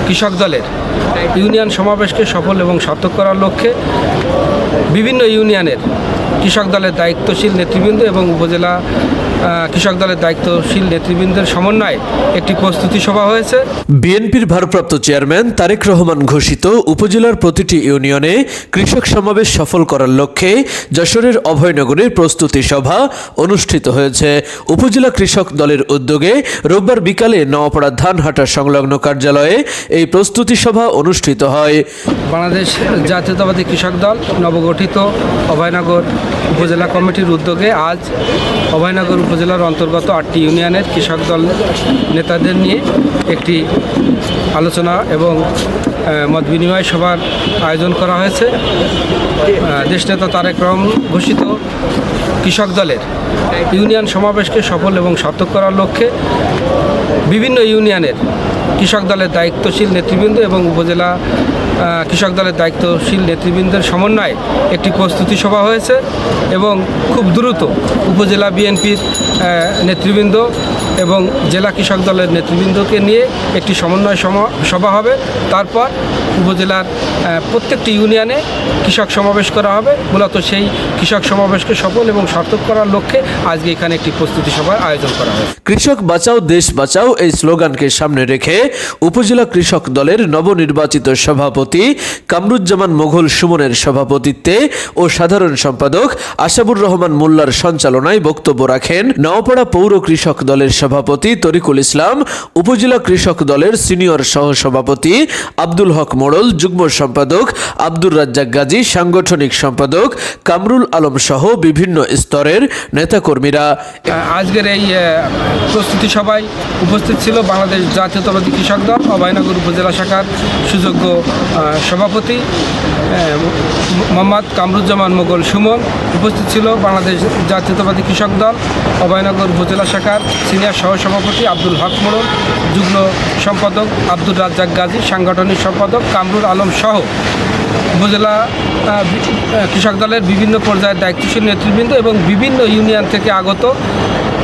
কৃষক দলের ইউনিয়ন সমাবেশকে সফল এবং সার্থক করার লক্ষ্যে বিভিন্ন ইউনিয়নের কৃষক দলের দায়িত্বশীল নেতৃবৃন্দ এবং উপজেলা কৃষক দলের দায়িত্বশীল নেতৃবৃন্দের সমন্বয়ে একটি প্রস্তুতি সভা হয়েছে। বিএনপির ভারপ্রাপ্ত চেয়ারম্যান তারেক রহমান ঘোষিত উপজেলার প্রতিটি ইউনিয়নে কৃষক সমাবেশ সফল করার লক্ষ্যে যশোরের অভয়নগরে প্রস্তুতি সভা অনুষ্ঠিত হয়েছে। উপজেলা কৃষক দলের উদ্যোগে রোববার বিকালে নওয়াপাড়া ধানহাটা সংলগ্ন কার্যালয়ে এই প্রস্তুতি সভা অনুষ্ঠিত হয়। বাংলাদেশ জাতীয়তাবাদী কৃষক দল নবগঠিত অভয়নগর উপজেলা কমিটির উদ্যোগে আজ অভয়নগর উপজেলার অন্তর্গত 8টি ইউনিয়নের কৃষক দল নেতাদের নিয়ে একটি আলোচনা এবং মত বিনিময় সভার আয়োজন করা হয়েছে। দেশনেতা তারেক রহমান ঘোষিত কৃষক দলের ইউনিয়ন সমাবেশকে সফল এবং সার্থক করার লক্ষ্যে বিভিন্ন ইউনিয়নের কৃষক দলের দায়িত্বশীল নেতৃবৃন্দ এবং উপজেলা কৃষক দলের দায়িত্বশীল নেতৃবৃন্দের সমন্বয়ে একটি প্রস্তুতি সভা হয়েছে এবং খুব দ্রুত উপজেলা বিএনপির নেতৃবৃন্দ এবং জেলা কৃষক দলের নেতৃবৃন্দকে নিয়ে একটি সমন্বয় সভা হবে। তারপর উপজেলার প্রত্যেকটি ইউনিয়নে কৃষক সমাবেশ করা হবে। মূলত সেই কৃষক সমাবেশকে সফল এবং সার্থক করার লক্ষ্যে আজকে এখানে একটি প্রস্তুতি সভার আয়োজন করা হয়। কৃষক বাঁচাও দেশ বাঁচাও এই স্লোগানকে সামনে রেখে উপজেলা কৃষক দলের নবনির্বাচিত সভাপতি কামরুজ্জামান মোঘল সুমনের সভাপতিত্বে ও সাধারণ সম্পাদক আশাবুর রহমান মোল্লার সঞ্চালনায় বক্তব্য রাখেন নওয়াপাড়া পৌর কৃষক দলের সভাপতি তরিকুল ইসলাম, উপজেলা কৃষক দলের সিনিয়র সহসভাপতি আব্দুল হক মোড়ল, যুগ্ম সম্পাদক আব্দুর রাজ্জাক গাজী, সাংগঠনিক সম্পাদক কামরুল আলম সহ বিভিন্ন স্তরের নেতাকর্মীরা। আজকের এই প্রস্তুতি সভায় উপস্থিত ছিল বাংলাদেশ জাতীয়তাবাদী কৃষক দল অভয়নগর উপজেলা শাখার সুযোগ্য সভাপতি মোহাম্মদ কামরুজ্জামান মোগল সুমন, উপস্থিত ছিল বাংলাদেশ জাতীয়তাবাদী কৃষক দল অভয়নগর উপজেলা শাখার সিনিয়র সহসভাপতি আব্দুল হক মোড়ল, যুগ্ম সম্পাদক আব্দুর রাজ্জাক গাজী, সাংগঠনিক সম্পাদক কামরুল আলম সহ উপজেলা কৃষক দলের বিভিন্ন পর্যায়ের দায়িত্বশীল নেতৃবৃন্দ এবং বিভিন্ন ইউনিয়ন থেকে আগত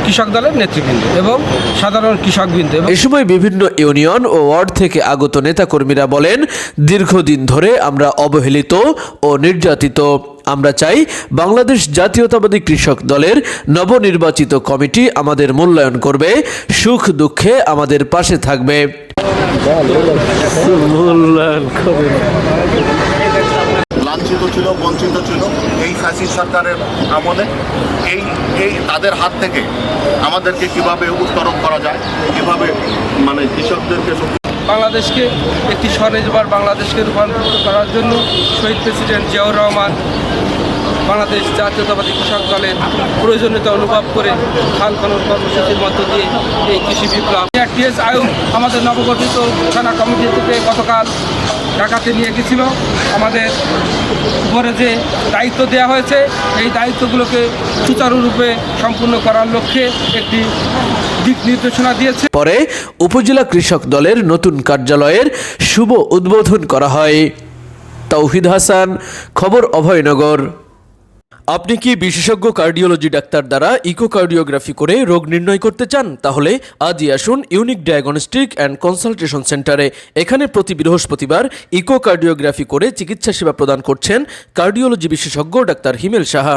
কৃষক দলের নেতৃবৃন্দ এবং সাধারণ কৃষকবৃন্দ। এ সময় বিভিন্ন ইউনিয়ন ও ওয়ার্ড থেকে আগত নেতাকর্মীরা বলেন, দীর্ঘদিন ধরে আমরা অবহেলিত ও নির্যাতিত। আমরা চাই বাংলাদেশ জাতীয়তাবাদী কৃষক দলের নবনির্বাচিত কমিটি আমাদের মূল্যায়ন করবে, সুখ দুঃখে আমাদের পাশে থাকবে। লাঞ্ছিত ছিল, বঞ্চিত ছিল এই ফ্যাসিস্ট সরকারের আমলে। এই তাদের হাত থেকে আমাদেরকে কিভাবে উত্তরণ করা যায়, কিভাবে কৃষকদেরকে বাংলাদেশকে একটি স্বনির্ভর বাংলাদেশকে রূপান্তরিত করার জন্য শহীদ প্রেসিডেন্ট জিয়াউর রহমান বাংলাদেশ জাতীয়তাবাদী কৃষক দলের প্রয়োজনীয়তা অনুভব করে খাল খনন কর্মসূচির মধ্য দিয়ে এই কৃষি বিপ্লব। টিএস আয়ুব আমাদের নবগঠিত থানা কমিটি থেকে গতকাল ঢাকাতে নিয়ে গেছিল। আমাদের উপরে যে দায়িত্ব দেওয়া হয়েছে এই দায়িত্বগুলোকে সুচারুরূপে সম্পূর্ণ করার লক্ষ্যে একটি দিক নির্দেশনা দিয়েছে। পরে উপজেলা কৃষক দলের নতুন কার্যালয়ের শুভ উদ্বোধন করা হয়। তৌহিদ হাসান, খবর অভয়নগর। আপনি কি বিশেষজ্ঞ কার্ডিওলজি ডাক্তার দ্বারা ইকোকার্ডিওগ্রাফি করে রোগ নির্ণয় করতে চান? তাহলে আজই আসুন ইউনিক ডায়াগনস্টিক অ্যান্ড কনসালটেশন সেন্টারে। এখানে প্রতি বৃহস্পতিবার ইকোকার্ডিওগ্রাফি করে চিকিৎসা সেবা প্রদান করছেন কার্ডিওলজি বিশেষজ্ঞ ডাক্তার হিমেল সাহা।